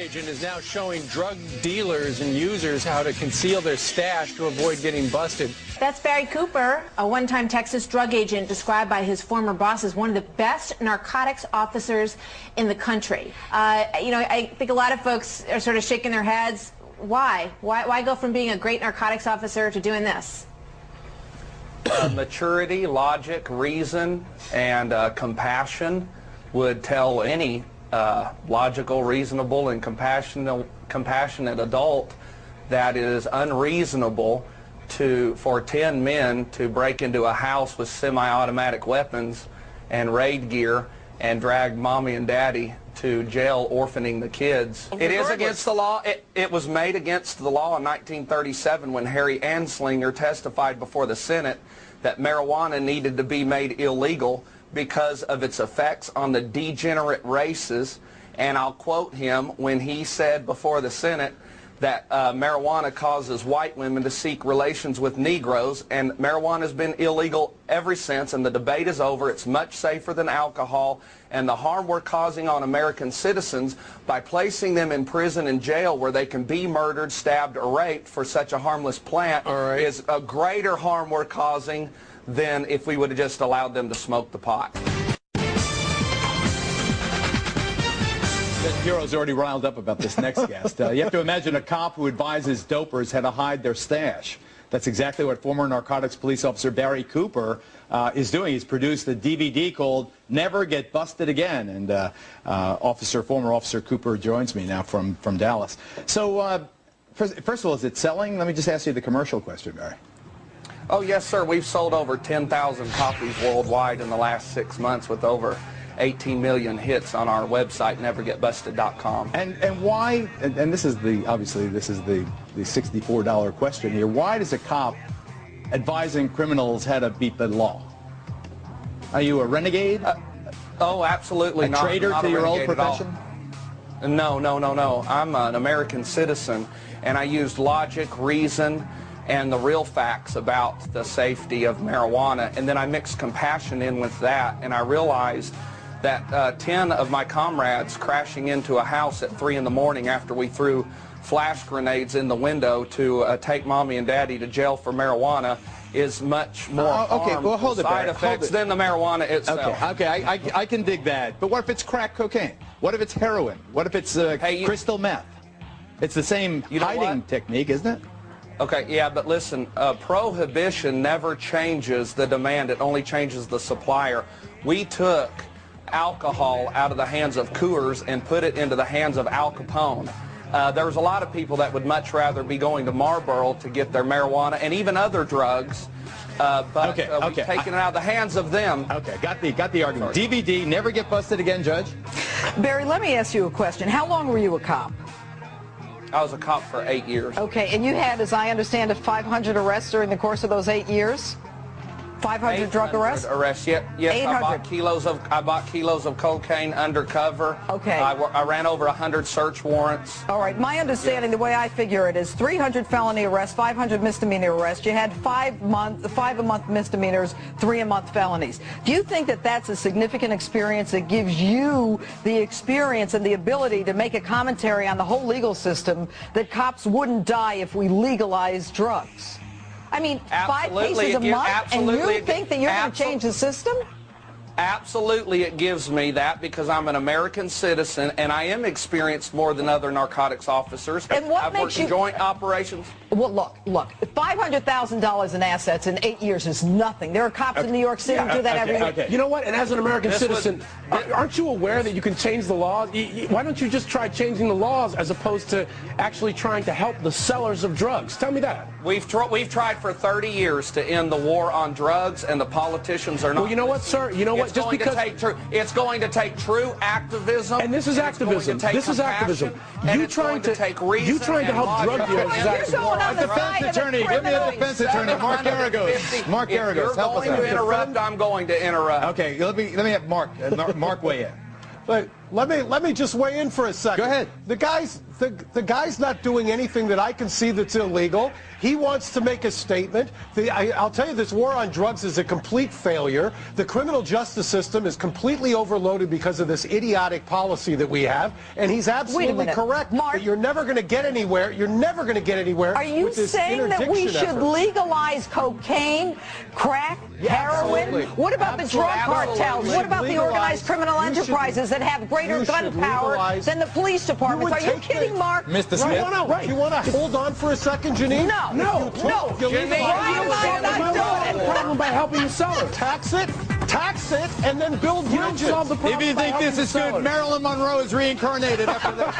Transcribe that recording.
Agent is now showing drug dealers and users how to conceal their stash to avoid getting busted. That's Barry Cooper, a one-time Texas drug agent described by his former boss as one of the best narcotics officers in the country. I think a lot of folks are sort of shaking their heads. Why? Why go from being a great narcotics officer to doing this? Maturity, logic, reason, and compassion would tell any logical, reasonable, and compassionate adult that it is unreasonable for 10 men to break into a house with semi-automatic weapons and raid gear and drag mommy and daddy to jail orphaning the kids. It is against the law. It was made against the law in 1937 when Harry Anslinger testified before the Senate that marijuana needed to be made illegal because of its effects on the degenerate races. And I'll quote him when he said before the Senate that marijuana causes white women to seek relations with Negroes, and marijuana has been illegal ever since, and the debate is over. It's much safer than alcohol, and the harm we're causing on American citizens by placing them in prison and jail where they can be murdered, stabbed, or raped for such a harmless plant is a greater harm we're causing than if we would have just allowed them to smoke the pot. The Bureau's already riled up about this next guest. You have to imagine a cop who advises dopers how to hide their stash. That's exactly what former narcotics police officer Barry Cooper is doing. He's produced a DVD called Never Get Busted Again. And former Officer Cooper joins me now from Dallas. So, first of all, is it selling? Let me just ask you the commercial question, Barry. Oh, yes, sir. We've sold over 10,000 copies worldwide in the last 6 months with over 18 million hits on our website, nevergetbusted.com. And why, and this is obviously this is the $64 question here, why does a cop advising criminals how to beat the law? Are you a renegade? Oh, absolutely not. A traitor to your old profession? No. I'm an American citizen, and I used logic, reason, and the real facts about the safety of marijuana, and then I mixed compassion in with that, and I realized that 10 of my comrades crashing into a house at 3 in the morning after we threw flash grenades in the window to take mommy and daddy to jail for marijuana is much more side effects than the marijuana itself. Okay, I can dig that. But what if it's crack cocaine? What if it's heroin? What if it's crystal meth? It's the same hiding technique, isn't it? Okay, yeah, but listen, prohibition never changes the demand. It only changes the supplier. We took alcohol out of the hands of Coors and put it into the hands of Al Capone. There's a lot of people that would much rather be going to Marlboro to get their marijuana and even other drugs, but we've taken it out of the hands of them. Okay, got the argument. Sorry. DVD, Never Get Busted Again, Judge. Barry, let me ask you a question. How long were you a cop? I was a cop for 8 years. Okay, and you had, as I understand it, 500 arrests during the course of those 8 years? 500 drug arrests? Yes. 800. I bought kilos of cocaine undercover. Okay. I ran over 100 search warrants. All right. My understanding, the way I figure it, is 300 felony arrests, 500 misdemeanor arrests. You had 5 a month misdemeanors, 3 a month felonies. Do you think that that's a significant experience that gives you the experience and the ability to make a commentary on the whole legal system that cops wouldn't die if we legalized drugs? I mean, absolutely. 5 cases a month, and you think that you're going to change the system? Absolutely, it gives me that because I'm an American citizen and I am experienced more than other narcotics officers. And what I've makes worked in joint operations. Well, look, $500,000 in assets in 8 years is nothing. There are cops in New York City who do that every year. You know what? And as an American citizen, aren't you aware that you can change the laws? Why don't you just try changing the laws as opposed to actually trying to help the sellers of drugs? Tell me that. We've tried for 30 years to end the war on drugs, and the politicians are not. Well, you know what, sir? You know what? Just because it's going to take true activism. And this is activism. This is activism. You trying to help drug dealers is activism. A defense attorney. Give me a defense attorney. Mark Geragos. Mark Geragos, help us out. If you're going to interrupt, I'm going to interrupt. Okay, let me have Mark weigh in. Let me just weigh in for a second. Go ahead. The guy's not doing anything that I can see that's illegal. He wants to make a statement. I'll tell you, this war on drugs is a complete failure. The criminal justice system is completely overloaded because of this idiotic policy that we have. And he's absolutely correct. Mark, that you're never going to get anywhere. You're never going to get anywhere. Are you with this saying that we should effort. legalize cocaine, crack, heroin? Absolutely. What about the drug cartels? What about the organized criminal enterprises that have greater gun power than the police departments? Are you kidding, Mark? Mr. Smith. You want to hold on for a second, Janine? No. Why am I not doing it? Problem by helping the sellers. Tax it, and then build bridges. If you think this is good, Marilyn Monroe is reincarnated after this.